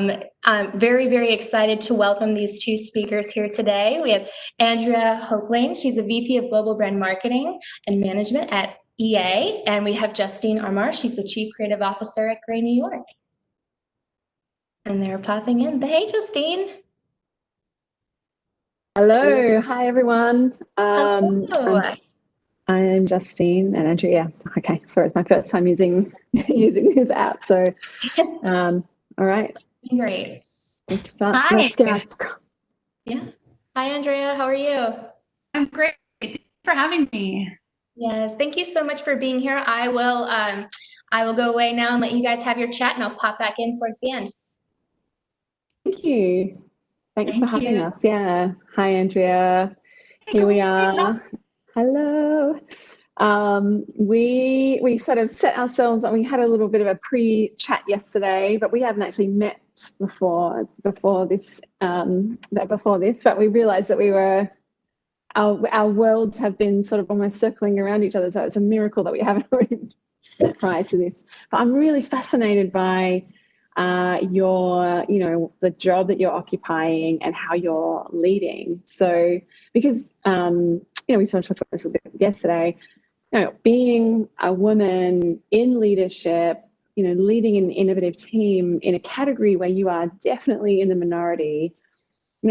I'm very, very excited to welcome these two speakers here today. We have Andrea Hopelain. She's a VP of Global Brand Marketing and Management at EA. And we have Justine Armour. She's the Chief Creative Officer at Gray New York. And they're popping in. Hey, Justine. Hello. Hi, everyone. Hello. I'm Justine and Andrea. Okay, sorry, it's my first time using this app. So, all right. Great. Let's start. Hi. Let's get. Yeah. Hi, Andrea. How are you? I'm great. Thanks for having me. Yes, thank you so much for being here. I will go away now and let you guys have your chat, and I'll pop back in towards the end. Thank you. Thanks for having us. Yeah. Hi, Andrea. Here we are. Hello. We sort of set ourselves, and we had a little bit of a pre-chat yesterday, but we haven't actually met before this. But we realized that our worlds have been sort of almost circling around each other. So it's a miracle that we haven't already met prior to this. But I'm really fascinated by the job that you're occupying and how you're leading. So because we sort of talked about this a bit yesterday, being a woman in leadership, leading an innovative team in a category where you are definitely in the minority,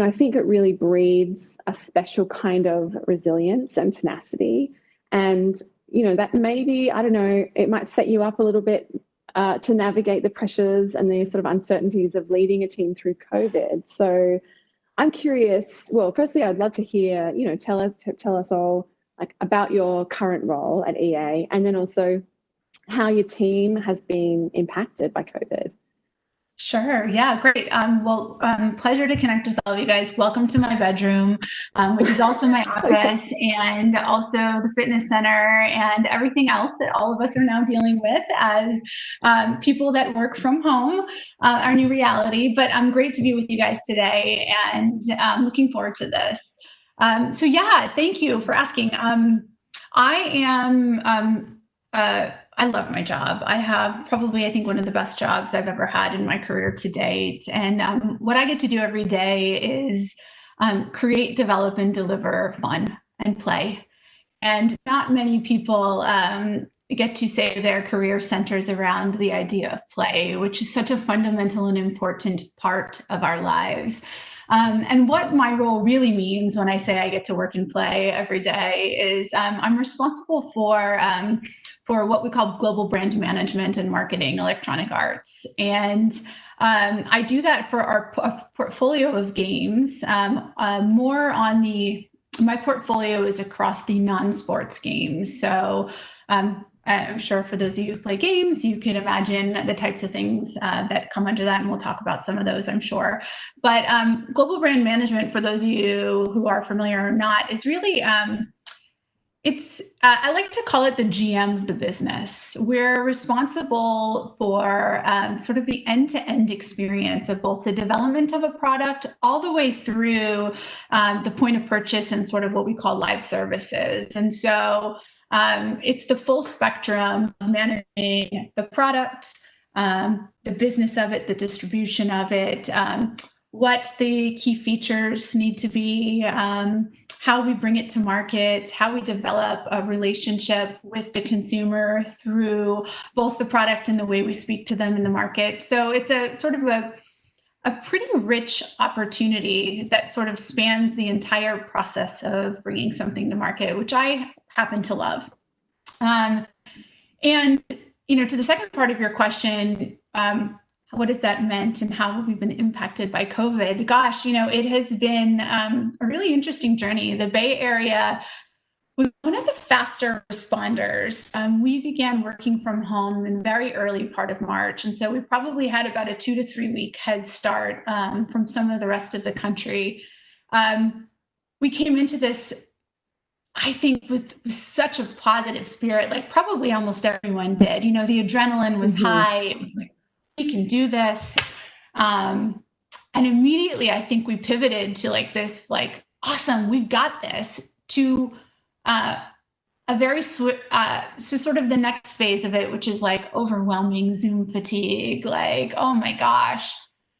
I think it really breeds a special kind of resilience and tenacity. And, that maybe, I don't know, it might set you up a little bit to navigate the pressures and the sort of uncertainties of leading a team through COVID. So I'm curious, well, firstly, I'd love to hear, tell us all about your current role at EA, and then also how your team has been impacted by COVID. Sure. Yeah, great. Pleasure to connect with all of you guys. Welcome to my bedroom, which is also my office, and also the fitness center and everything else that all of us are now dealing with as people that work from home, our new reality. But I'm great to be with you guys today, and I'm looking forward to this. Thank you for asking. I love my job. I have probably, I think, one of the best jobs I've ever had in my career to date. And what I get to do every day is create, develop, and deliver fun and play. And not many people get to say their career centers around the idea of play, which is such a fundamental and important part of our lives. And what my role really means when I say I get to work and play every day is I'm responsible for what we call global brand management and marketing, electronic arts. And I do that for our portfolio of games. My portfolio is across the non-sports games. So I'm sure for those of you who play games, you can imagine the types of things that come under that, and we'll talk about some of those, I'm sure. But global brand management, for those of you who are familiar or not, is really I like to call it the GM of the business. We're responsible for sort of the end-to-end experience of both the development of a product all the way through the point of purchase and sort of what we call live services. And so it's the full spectrum of managing the product, the business of it, the distribution of it, what the key features need to be, how we bring it to market, how we develop a relationship with the consumer through both the product and the way we speak to them in the market. So it's a sort of a pretty rich opportunity that sort of spans the entire process of bringing something to market, which I happen to love. And, to the second part of your question, what has that meant and how have we been impacted by COVID? Gosh, it has been a really interesting journey. The Bay Area was one of the faster responders. We began working from home in the very early part of March. And so we probably had about a 2 to 3 week head start from some of the rest of the country. We came into this, I think, with such a positive spirit, like probably almost everyone did. The adrenaline was high. It was like, we can do this. And immediately, I think we pivoted to this, awesome, we've got this, to a very sort of the next phase of it, which is overwhelming Zoom fatigue. Oh my gosh,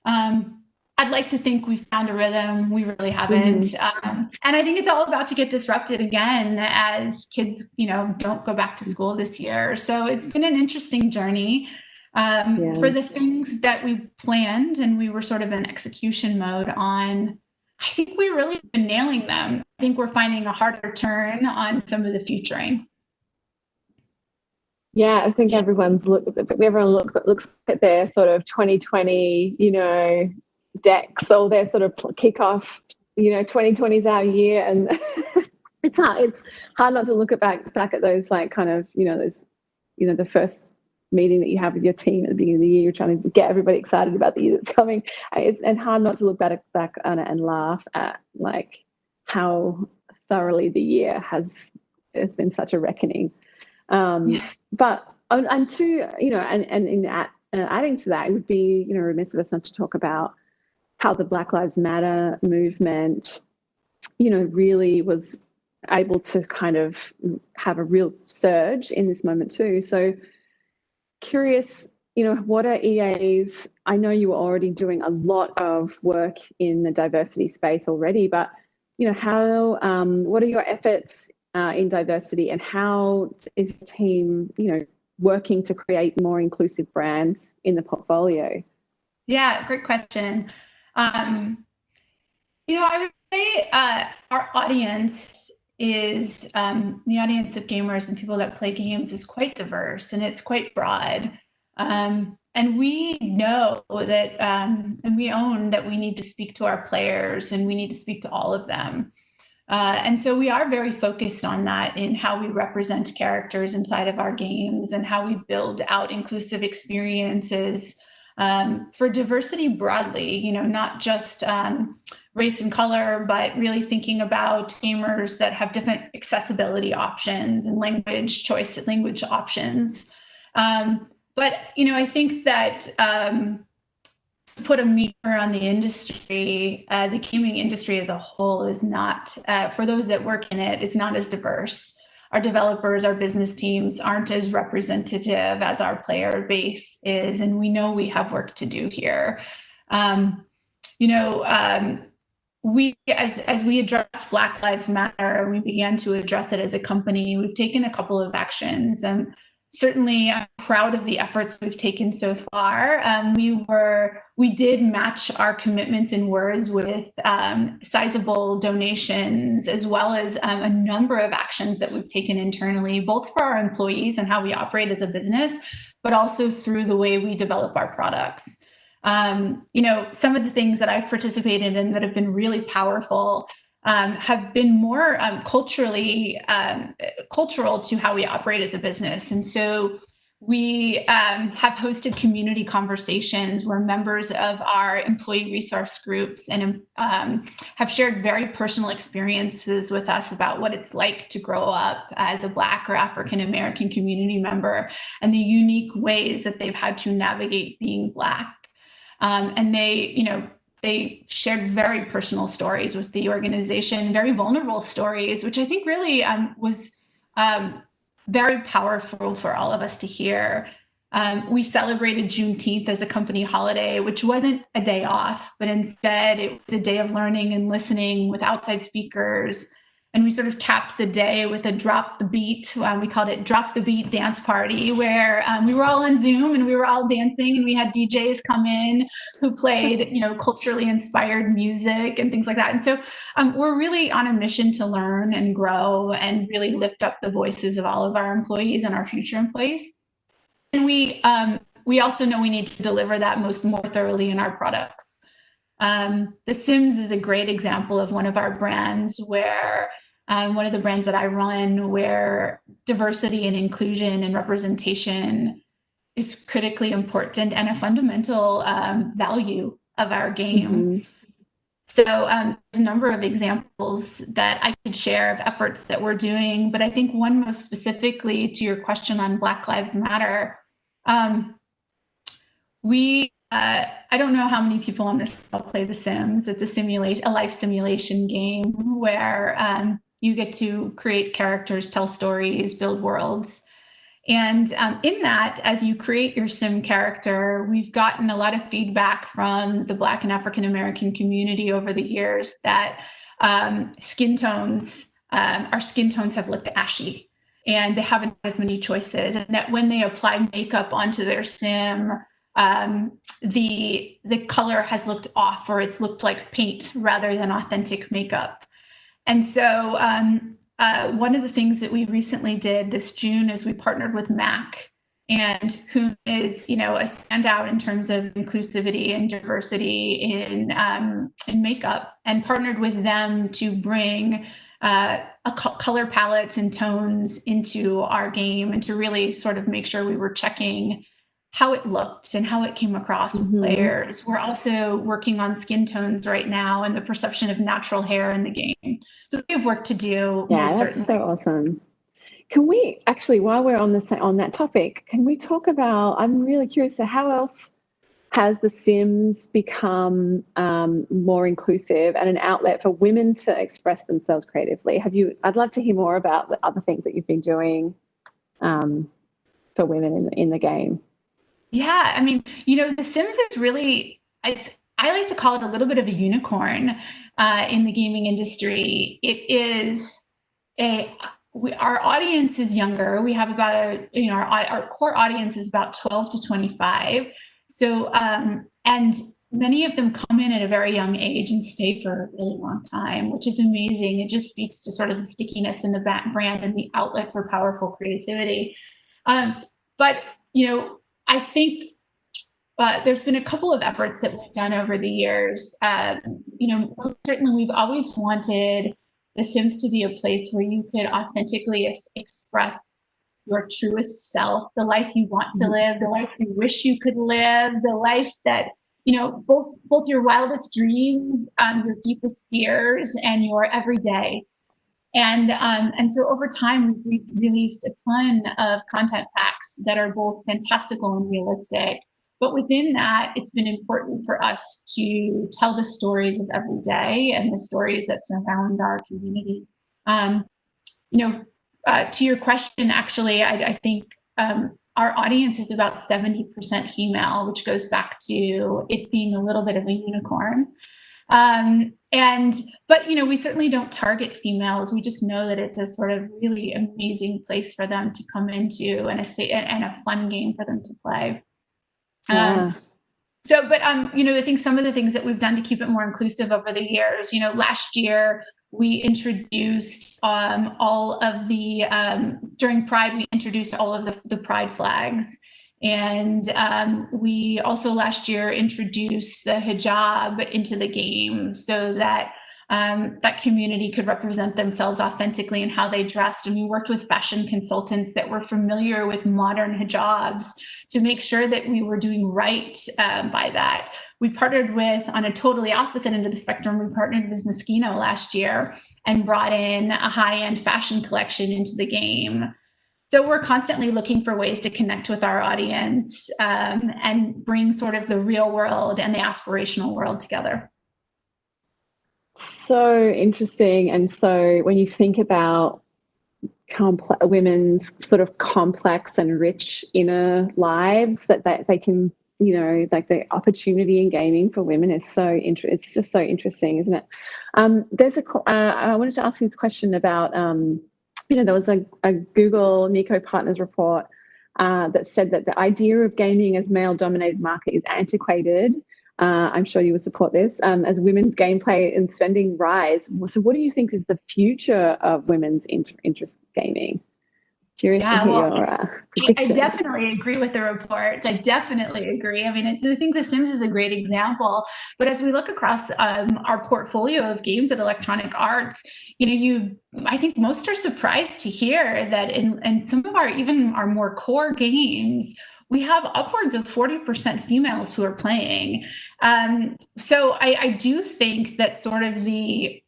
I'd like to think we found a rhythm. We really haven't. And I think it's all about to get disrupted again as kids, don't go back to school this year. So it's been an interesting journey. For the things that we planned and we were sort of in execution mode on, I think we really have been nailing them. I think we're finding a harder turn on some of the featuring. Yeah, I think everyone looks at their sort of 2020, decks, or their sort of kickoff, 2020 is our year, and it's hard not to look back at those, like, kind of, those, the first meeting that you have with your team at the beginning of the year. You're trying to get everybody excited about the year that's coming. And hard not to look back on it and laugh at, like, how thoroughly the year it's been such a reckoning. But and to, and in adding to that, it would be, remiss of us not to talk about how the Black Lives Matter movement, really was able to kind of have a real surge in this moment too. So curious, what are EA's, I know you were already doing a lot of work in the diversity space already, but, how, what are your efforts in diversity, and how is the team, working to create more inclusive brands in the portfolio? Yeah, great question. I would say our audience is the audience of gamers and people that play games is quite diverse, and it's quite broad. And we know that, and we own that we need to speak to our players, and we need to speak to all of them. And so we are very focused on that in how we represent characters inside of our games and how we build out inclusive experiences for diversity broadly, not just race and color, but really thinking about gamers that have different accessibility options and language options. But, I think that put a meter on the industry, the gaming industry as a whole is not, for those that work in it, is not as diverse. Our developers, our business teams aren't as representative as our player base is, and we know we have work to do here. We, as we addressed Black Lives Matter, we began to address it as a company. We've taken a couple of actions, and certainly I'm proud of the efforts we've taken so far. We did match our commitments in words with sizable donations, as well as a number of actions that we've taken internally, both for our employees and how we operate as a business, but also through the way we develop our products. Some of the things that I've participated in that have been really powerful have been more cultural to how we operate as a business. And so we have hosted community conversations where members of our employee resource groups and have shared very personal experiences with us about what it's like to grow up as a Black or African American community member and the unique ways that they've had to navigate being Black. And they shared very personal stories with the organization, very vulnerable stories, which I think really was very powerful for all of us to hear. We celebrated Juneteenth as a company holiday, which wasn't a day off, but instead it was a day of learning and listening with outside speakers. And we sort of capped the day with a drop the beat. We called it Drop the Beat Dance Party, where we were all on Zoom and we were all dancing, and we had DJs come in who played, culturally inspired music and things like that. And so we're really on a mission to learn and grow and really lift up the voices of all of our employees and our future employees. And we also know we need to deliver that more thoroughly in our products. The Sims is a great example of one of our brands where one of the brands that I run, where diversity and inclusion and representation is critically important and a fundamental value of our game. Mm-hmm. So there's a number of examples that I could share of efforts that we're doing, but I think one most specifically to your question on Black Lives Matter, I don't know how many people on this call play The Sims. It's a life simulation game where you get to create characters, tell stories, build worlds. And in that, as you create your sim character, we've gotten a lot of feedback from the Black and African American community over the years that our skin tones have looked ashy, and they haven't had as many choices. And that when they apply makeup onto their sim, the color has looked off, or it's looked like paint rather than authentic makeup. And so one of the things that we recently did this June is we partnered with MAC, and who is, a standout in terms of inclusivity and diversity in makeup, and partnered with them to bring color palettes and tones into our game, and to really sort of make sure we were checking how it looked and how it came across with players. We're also working on skin tones right now and the perception of natural hair in the game. So we have work to do. Yeah, that's so awesome. Can we actually, while we're on that topic, can we talk about, I'm really curious, so how else has The Sims become more inclusive and an outlet for women to express themselves creatively? I'd love to hear more about the other things that you've been doing for women in the game. Yeah, I mean, The Sims is really, I like to call it a little bit of a unicorn in the gaming industry. It is our audience is younger. We have about our core audience is about 12 to 25. So, and many of them come in at a very young age and stay for a really long time, which is amazing. It just speaks to sort of the stickiness in the brand and the outlet for powerful creativity. But, I think there's been a couple of efforts that we've done over the years. Certainly we've always wanted The Sims to be a place where you could authentically express your truest self, the life you want to live, the life you wish you could live, the life that, both your wildest dreams, your deepest fears, and your everyday. And so over time, we've released a ton of content packs that are both fantastical and realistic. But within that, it's been important for us to tell the stories of every day and the stories that surround our community. To your question, actually, I think our audience is about 70% female, which goes back to it being a little bit of a unicorn. But we certainly don't target females. We just know that it's a sort of really amazing place for them to come into, and a fun game for them to play. I think some of the things that we've done to keep it more inclusive over the years, last year we introduced during Pride, we introduced all of the Pride flags. And we also last year introduced the hijab into the game so that that community could represent themselves authentically in how they dressed. And we worked with fashion consultants that were familiar with modern hijabs to make sure that we were doing right by that. We partnered with, on a totally opposite end of the spectrum, we partnered with Moschino last year and brought in a high-end fashion collection into the game. So we're constantly looking for ways to connect with our audience and bring sort of the real world and the aspirational world together. So interesting. And so when you think about women's sort of complex and rich inner lives, that they can, like the opportunity in gaming for women is it's just so interesting, isn't it? I wanted to ask you this question about, there was a Google Nico Partners report that said that the idea of gaming as male-dominated market is antiquated. I'm sure you would support this, as women's gameplay and spending rise. So what do you think is the future of women's interest in gaming? Curious to hear your predictions. I definitely agree with the reports. I definitely agree. I mean, I think The Sims is a great example. But as we look across our portfolio of games at Electronic Arts, I think most are surprised to hear that in some of our more core games, we have upwards of 40% females who are playing. So I do think that sort of the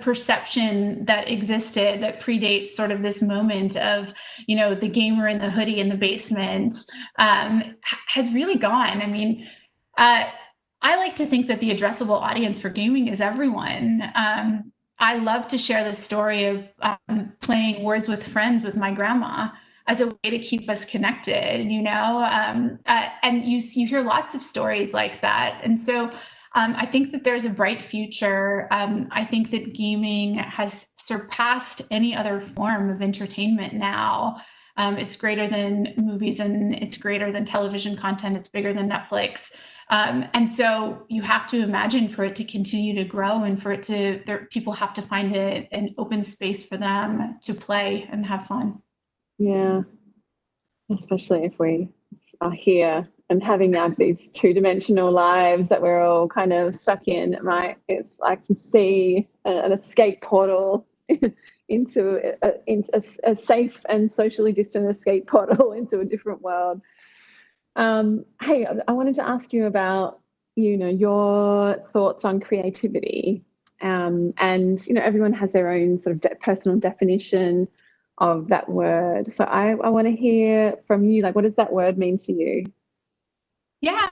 perception that existed that predates sort of this moment of, the gamer in the hoodie in the basement has really gone. I mean, I like to think that the addressable audience for gaming is everyone. I love to share the story of playing Words with Friends with my grandma. as a way to keep us connected, you know? And you hear lots of stories like that. And so I think that there's a bright future. I think that gaming has surpassed any other form of entertainment now. It's greater than movies, and it's greater than television content. It's bigger than Netflix. And so you have to imagine for it to continue to grow, and for it to, people have to find an open space for them to play and have fun. Yeah, especially if we are here and having these two-dimensional lives that we're all kind of stuck in, right? It's I can see an escape portal into a safe and socially distant escape portal into a different world. Hey, I wanted to ask you about, your thoughts on creativity. And, everyone has their own sort of personal definition of that word. So I want to hear from you, like, what does that word mean to you? Yeah,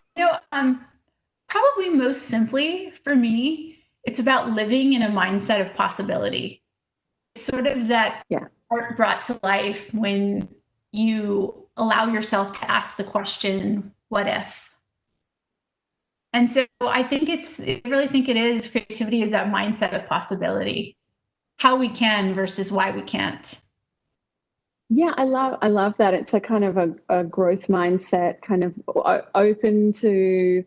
probably most simply for me, it's about living in a mindset of possibility. It's sort of that art brought to life when you allow yourself to ask the question, what if? And so I really think it is, creativity is that mindset of possibility, how we can versus why we can't. Yeah, I love that. It's a kind of a growth mindset, kind of open to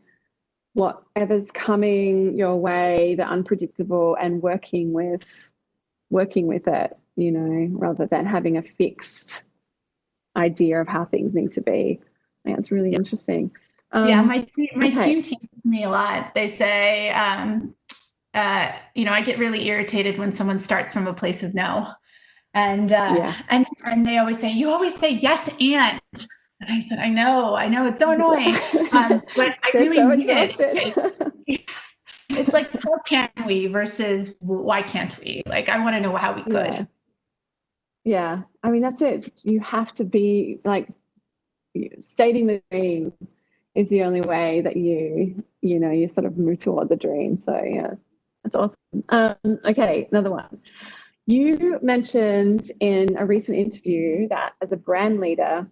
whatever's coming your way, the unpredictable, and working with it, rather than having a fixed idea of how things need to be. I think it's really interesting. My team teases me a lot. They say, I get really irritated when someone starts from a place of no. And they always say, you always say yes and I said, I know it's so annoying, but I really so mean exhausted. It's like, how can we versus why can't we? Like, I want to know how we could. Yeah. I mean, that's it. You have to be like, stating the dream is the only way that you sort of move toward the dream. So yeah, that's awesome. Okay, another one. You mentioned in a recent interview that as a brand leader,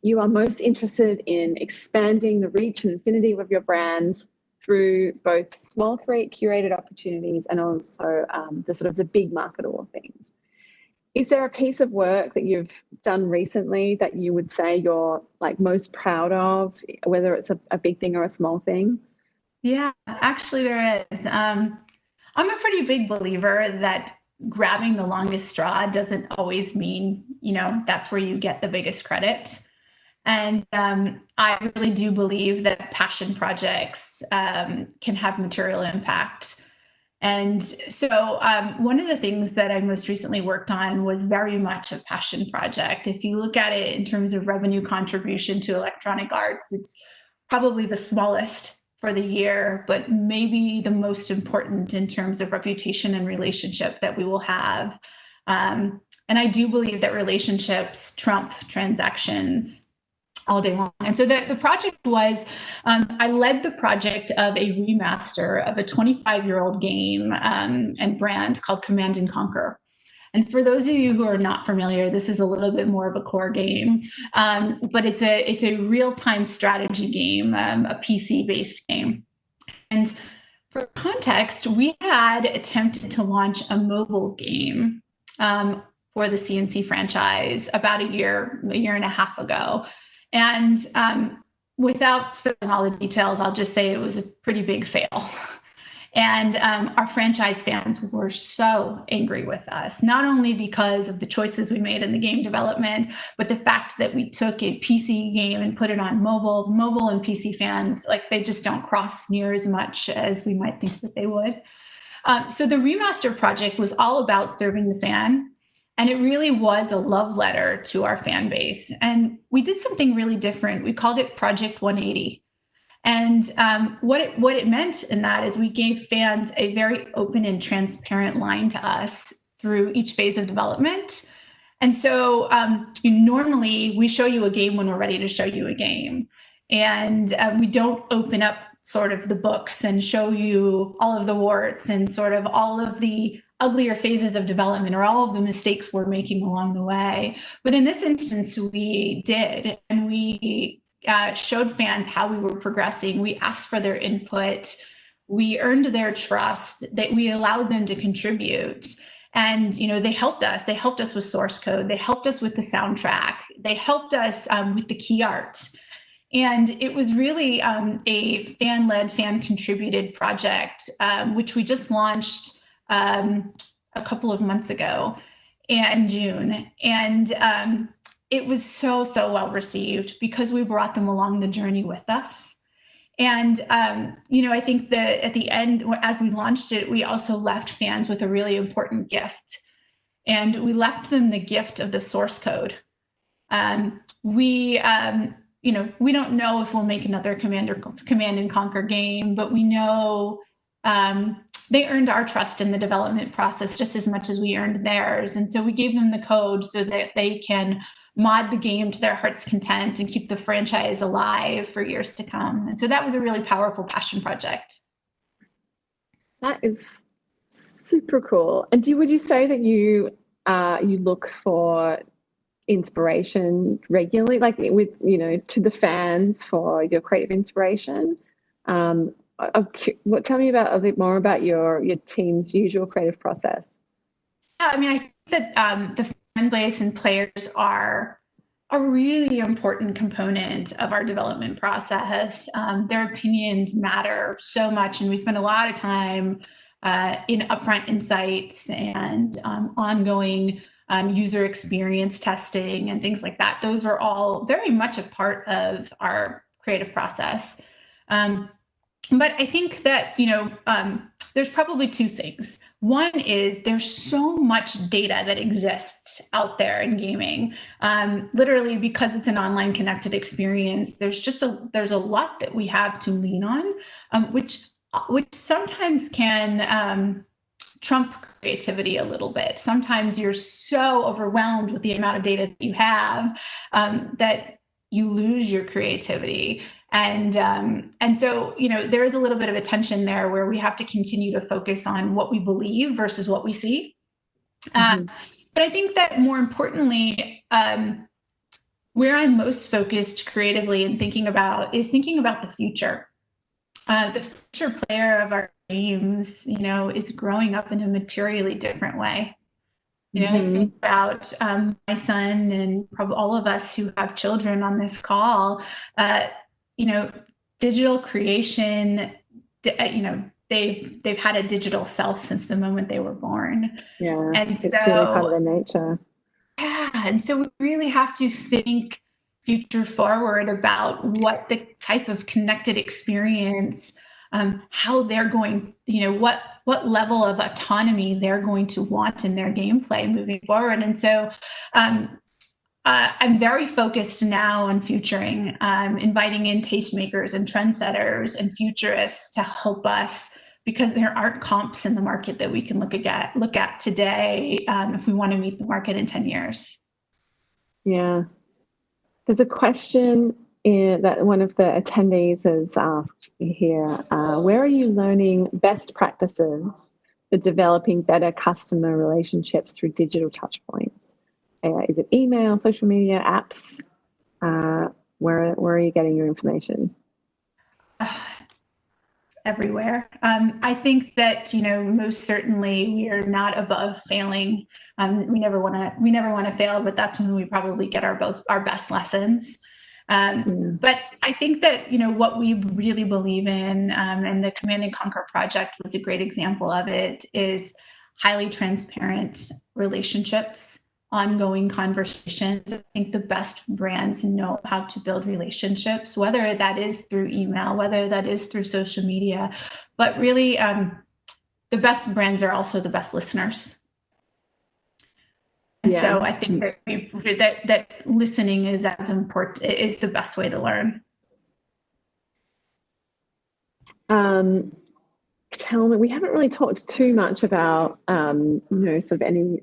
you are most interested in expanding the reach and affinity of your brands through both small curated opportunities and also the sort of the big marketable things. Is there a piece of work that you've done recently that you would say you're like most proud of, whether it's a big thing or a small thing? Yeah, actually there is. I'm a pretty big believer that grabbing the longest straw doesn't always mean, that's where you get the biggest credit. And I really do believe that passion projects can have material impact. And so one of the things that I most recently worked on was very much a passion project. If you look at it in terms of revenue contribution to electronic arts, it's probably the smallest for the year, but maybe the most important in terms of reputation and relationship that we will have. And I do believe that relationships trump transactions all day long. And so the project was, I led the project of a remaster of a 25-year-old game and brand called Command and Conquer. And for those of you who are not familiar, this is a little bit more of a core game, but it's a real-time strategy game, a PC-based game. And for context, we had attempted to launch a mobile game for the CNC franchise about a year and a half ago. And without spilling all the details, I'll just say it was a pretty big fail. And our franchise fans were so angry with us, not only because of the choices we made in the game development, but the fact that we took a PC game and put it on mobile. Mobile and PC fans, like, they just don't cross near as much as we might think that they would. So the remaster project was all about serving the fan. And it really was a love letter to our fan base. And we did something really different. We called it Project 180. And what it meant in that is we gave fans a very open and transparent line to us through each phase of development. And so normally we show you a game when we're ready to show you a game. And we don't open up sort of the books and show you all of the warts and sort of all of the uglier phases of development or all of the mistakes we're making along the way. But in this instance, we did, and we showed fans how we were progressing. We asked for their input. We earned their trust, that we allowed them to contribute. And, they helped us. They helped us with source code. They helped us with the soundtrack. They helped us with the key art. And it was really a fan-led, fan-contributed project, which we just launched a couple of months ago in June. And it was so well received because we brought them along the journey with us. And, I think that at the end, as we launched it, we also left fans with a really important gift. And we left them the gift of the source code. We don't know if we'll make another Command and Conquer game, but we know they earned our trust in the development process just as much as we earned theirs. And so we gave them the code so that they can mod the game to their heart's content and keep the franchise alive for years to come. And so that was a really powerful passion project. That is super cool. And would you say that you look for inspiration regularly, like with to the fans for your creative inspiration? Tell me a bit more about your team's usual creative process. Yeah, I mean, I think that the fan base and players are a really important component of our development process. Their opinions matter so much, and we spend a lot of time in upfront insights and ongoing user experience testing and things like that. Those are all very much a part of our creative process. But I think that, there's probably two things. One is there's so much data that exists out there in gaming. Literally, because it's an online connected experience, there's a lot that we have to lean on, which sometimes can trump creativity a little bit. Sometimes you're so overwhelmed with the amount of data that you have that you lose your creativity. And so, there is a little bit of a tension there where we have to continue to focus on what we believe versus what we see. But I think that more importantly, where I'm most focused creatively and thinking about the future. The future player of our games, is growing up in a materially different way. I think about my son and probably all of us who have children on this call. Digital creation, they've had a digital self since the moment they were born. Yeah, and it's really part of their nature. Yeah, and so we really have to think future forward about what the type of connected experience, how they're going, what level of autonomy they're going to want in their gameplay moving forward. And so I'm very focused now on futuring, inviting in tastemakers and trendsetters and futurists to help us, because there aren't comps in the market that we can look at today if we want to meet the market in 10 years. Yeah. There's a question that one of the attendees has asked here. Where are you learning best practices for developing better customer relationships through digital touchpoints? Is it email, social media, apps? Where are you getting your information? Everywhere. I think that most certainly we are not above failing. We never want to fail, but that's when we probably get our best lessons. But I think that what we really believe in, and the Command and Conquer project was a great example of it, is highly transparent relationships. Ongoing conversations. I think the best brands know how to build relationships, whether that is through email, whether that is through social media, but really the best brands are also the best listeners. And so I think that listening is as important, is the best way to learn. Tell me, we haven't really talked too much about, sort of any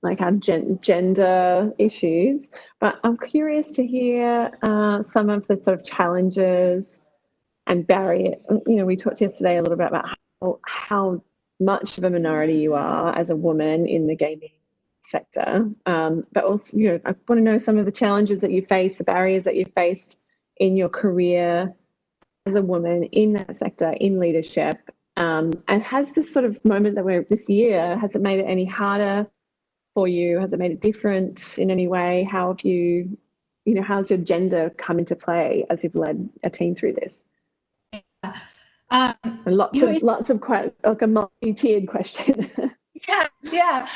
like our gender issues, but I'm curious to hear some of the sort of challenges and barrier. We talked yesterday a little bit about how much of a minority you are as a woman in the gaming sector, but also, I want to know some of the challenges that you face, the barriers that you faced in your career as a woman in that sector, in leadership. And has this sort of moment that we're this year, has it made it any harder for you? Has it made it different in any way? How have you, how's your gender come into play as you've led a team through this? Lots of quite like a multi-tiered question. Yeah.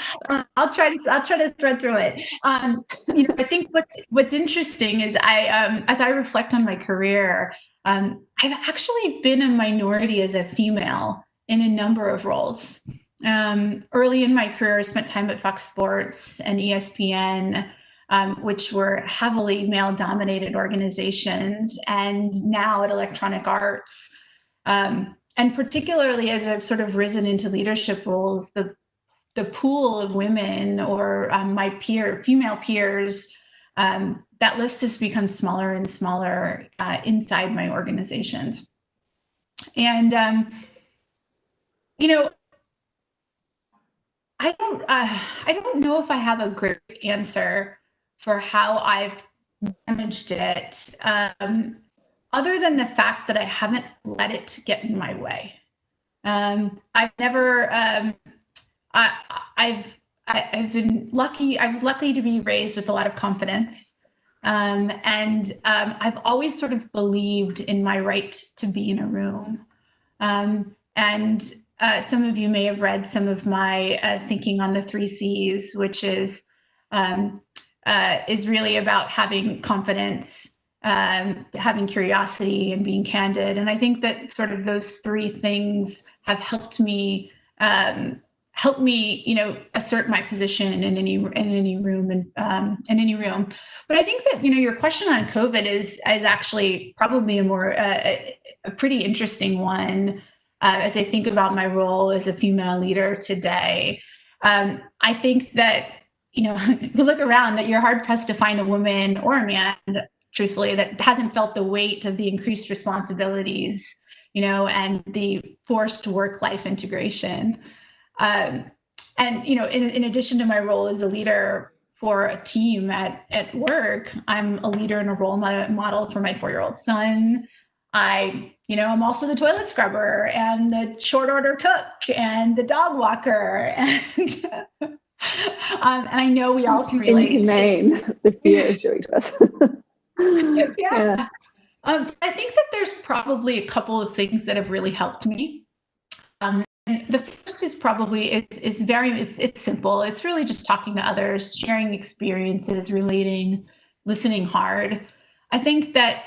I'll try to thread through it. I think what's interesting is as I reflect on my career, I've actually been a minority as a female in a number of roles. Early in my career, I spent time at Fox Sports and ESPN, which were heavily male-dominated organizations, and now at Electronic Arts. And particularly as I've sort of risen into leadership roles, the pool of women or my female peers, that list has become smaller and smaller inside my organizations. And, I don't know if I have a great answer for how I've managed it, other than the fact that I haven't let it get in my way. I've never, I've been lucky. I was lucky to be raised with a lot of confidence. And I've always sort of believed in my right to be in a room. And some of you may have read some of my thinking on the 3 C's, which is really about having confidence, having curiosity, and being candid. And I think that sort of those 3 things have helped me assert my position in any room and in any room. But I think that your question on COVID is actually probably a pretty interesting one. As I think about my role as a female leader today, I think that if you look around, that you're hard pressed to find a woman or a man, truthfully, that hasn't felt the weight of the increased responsibilities, and the forced work-life integration. And in addition to my role as a leader for a team at work, I'm a leader and a role model for my 4-year-old son. I'm also the toilet scrubber and the short order cook and the dog walker. And I know we all can relate. Inhumane, the fear is doing to us. Yeah. I think that there's probably a couple of things that have really helped me. And the first is probably it's simple. It's really just talking to others, sharing experiences, relating, listening hard. I think that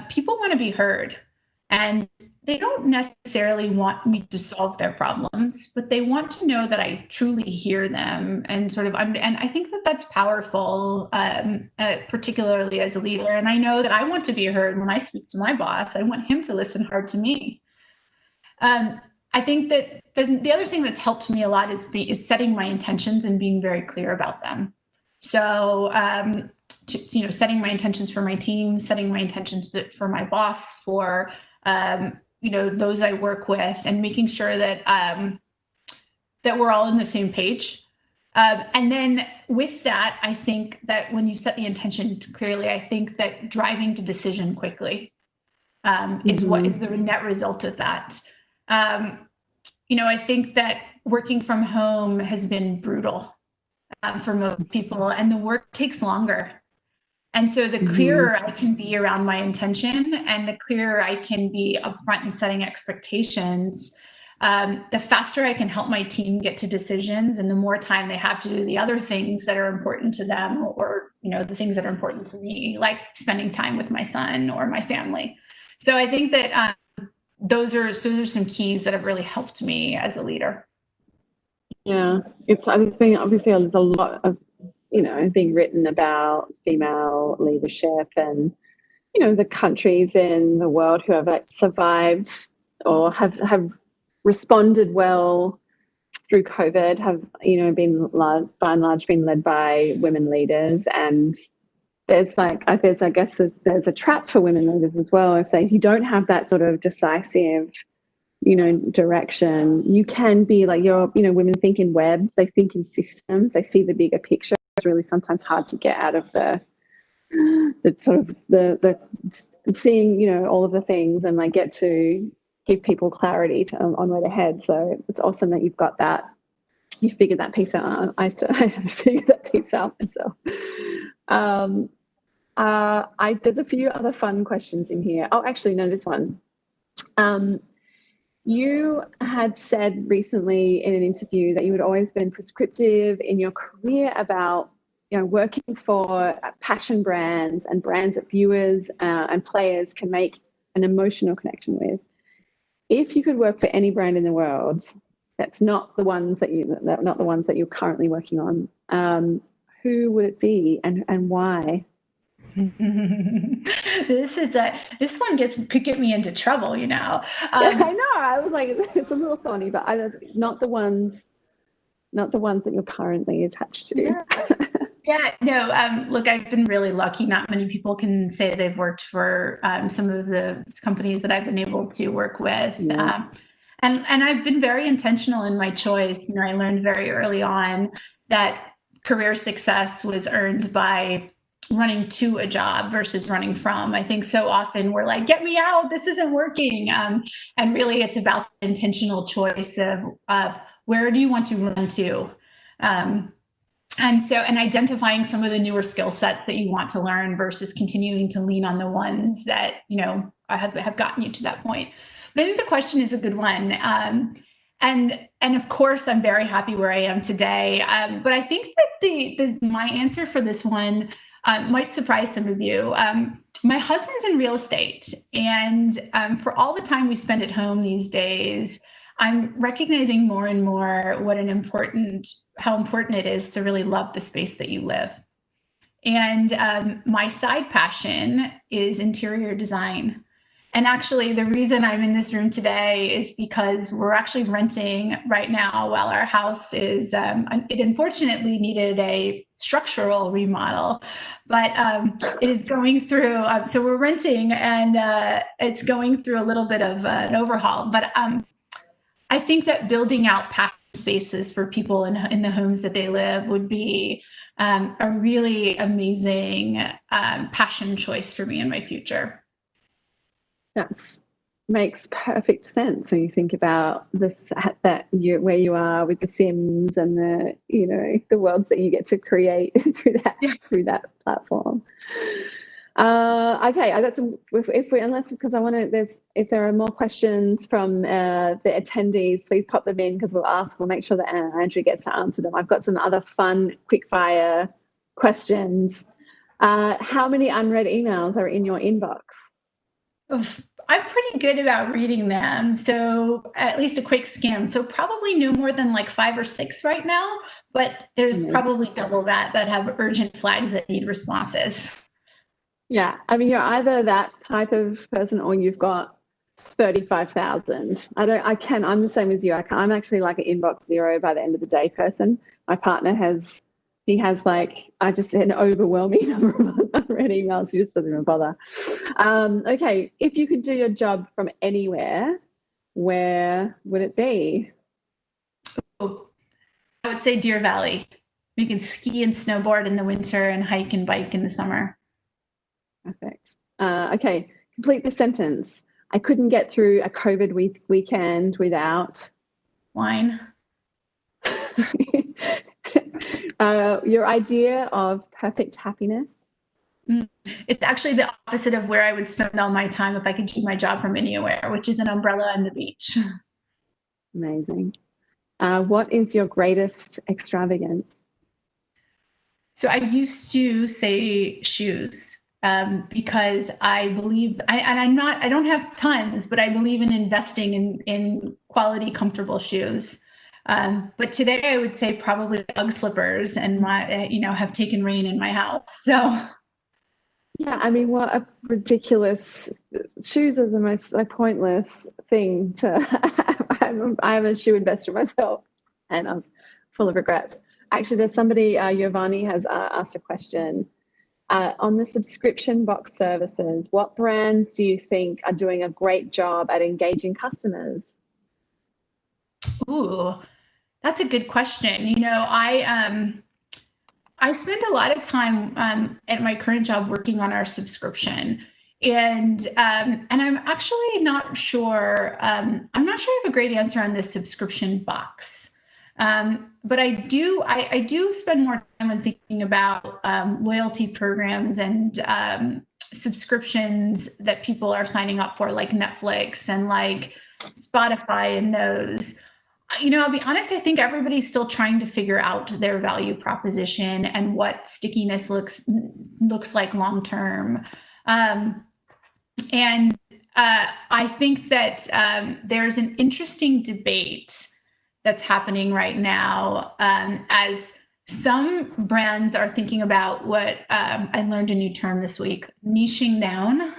people want to be heard, and they don't necessarily want me to solve their problems, but they want to know that I truly hear them and and I think that that's powerful, particularly as a leader. And I know that I want to be heard when I speak to my boss. I want him to listen hard to me. I think that the other thing that's helped me a lot is setting my intentions and being very clear about them. So, setting my intentions for my team, setting my intentions for my boss, for those I work with, and making sure that that we're all on the same page. And then with that, I think that when you set the intention clearly, I think that driving to decision quickly is what is the net result of that. I think that working from home has been brutal for most people, and the work takes longer. And so the clearer I can be around my intention, and the clearer I can be upfront in setting expectations, the faster I can help my team get to decisions, and the more time they have to do the other things that are important to them, or the things that are important to me, like spending time with my son or my family. So I think that those are some keys that have really helped me as a leader. Yeah, it's been obviously there's a lot of being written about female leadership, and the countries in the world who have survived or have responded well through COVID have been by and large been led by women leaders. And there's a trap for women leaders as well if you don't have that sort of decisive direction. You can be like, women think in webs, they think in systems, they see the bigger picture. It's really sometimes hard to get out of the sort of the seeing, all of the things, and like get to give people clarity on where they're head. So it's awesome that you've got that. You figured that piece out. I haven't figured that piece out myself. There's a few other fun questions in here. Oh, actually, no, this one. You had said recently in an interview that you had always been prescriptive in your career about, working for passion brands and brands that viewers and players can make an emotional connection with. If you could work for any brand in the world that's not the ones that you're currently working on, who would it be and why? This one could get me into trouble, I know. I was like, it's a little funny, but not the ones that you're currently attached to. Look, I've been really lucky. Not many people can say they've worked for some of the companies that I've been able to work with. Yeah. And I've been very intentional in my choice. I learned very early on that career success was earned by running to a job versus running from. I think so often we're like, get me out, this isn't working. And really it's about the intentional choice of where do you want to run to? And identifying some of the newer skill sets that you want to learn versus continuing to lean on the ones that, have gotten you to that point. But I think the question is a good one. And of course, I'm very happy where I am today. But I think that my answer for this one might surprise some of you. My husband's in real estate, and for all the time we spend at home these days, I'm recognizing more and more how important it is to really love the space that you live. And my side passion is interior design. And actually, the reason I'm in this room today is because we're actually renting right now while our house is, it unfortunately needed a structural remodel, but it is going through, so we're renting and it's going through a little bit of an overhaul. But I think that building out passion spaces for people in the homes that they live would be a really amazing passion choice for me in my future. That makes perfect sense when you think about where you are with the Sims and the worlds that you get to create through that platform. Okay, I got some. If there are more questions from the attendees, please pop them in because we'll make sure that Andrea gets to answer them. I've got some other fun quick fire questions. How many unread emails are in your inbox? I'm pretty good about reading them, so at least a quick skim. So probably no more than like 5 or 6 right now, but there's probably double that have urgent flags that need responses. Yeah, I mean, you're either that type of person or you've got 35,000. I'm the same as you. I'm actually like an inbox zero by the end of the day person. My partner has an overwhelming number of unread emails. He just doesn't even bother. Okay, if you could do your job from anywhere, where would it be? I would say Deer Valley. We can ski and snowboard in the winter and hike and bike in the summer. Perfect. Okay, complete the sentence. I couldn't get through a COVID weekend without wine. Your idea of perfect happiness? It's actually the opposite of where I would spend all my time if I could do my job from anywhere, which is an umbrella and the beach. Amazing. What is your greatest extravagance? So I used to say shoes. Because I believe, I don't have tons, but I believe in investing in quality, comfortable shoes. But today I would say probably Ugg slippers, and have taken reign in my house. So, yeah, I mean, what a ridiculous! Shoes are the most pointless thing to. I'm a shoe investor myself, and I'm full of regrets. Actually, there's somebody, Giovanni has asked a question. On the subscription box services, what brands do you think are doing a great job at engaging customers? Ooh, that's a good question. I spend a lot of time at my current job working on our subscription, and I'm actually not sure. I'm not sure I have a great answer on this subscription box, but I do spend more time on thinking about loyalty programs and subscriptions that people are signing up for, like Netflix and like Spotify and those. I'll be honest, I think everybody's still trying to figure out their value proposition and what stickiness looks like long term. And I think that there's an interesting debate that's happening right now as some brands are thinking about what I learned a new term this week, niching down.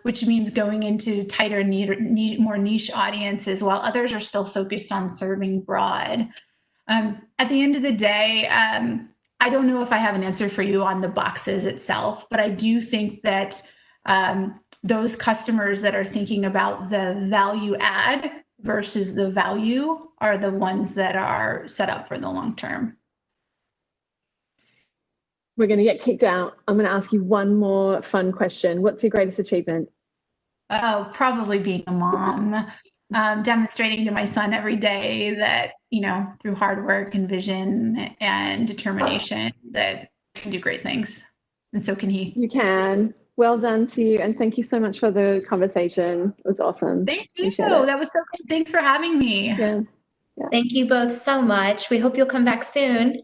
Which means going into tighter, more niche audiences, while others are still focused on serving broad. At the end of the day, I don't know if I have an answer for you on the boxes itself, but I do think that those customers that are thinking about the value add versus the value are the ones that are set up for the long term. We're going to get kicked out. I'm going to ask you one more fun question. What's your greatest achievement? Oh, probably being a mom, demonstrating to my son every day that, through hard work and vision and determination, that I can do great things. And so can he. You can. Well done to you. And thank you so much for the conversation. It was awesome. Thank you. That was so good. Thanks for having me. Yeah. Thank you both so much. We hope you'll come back soon.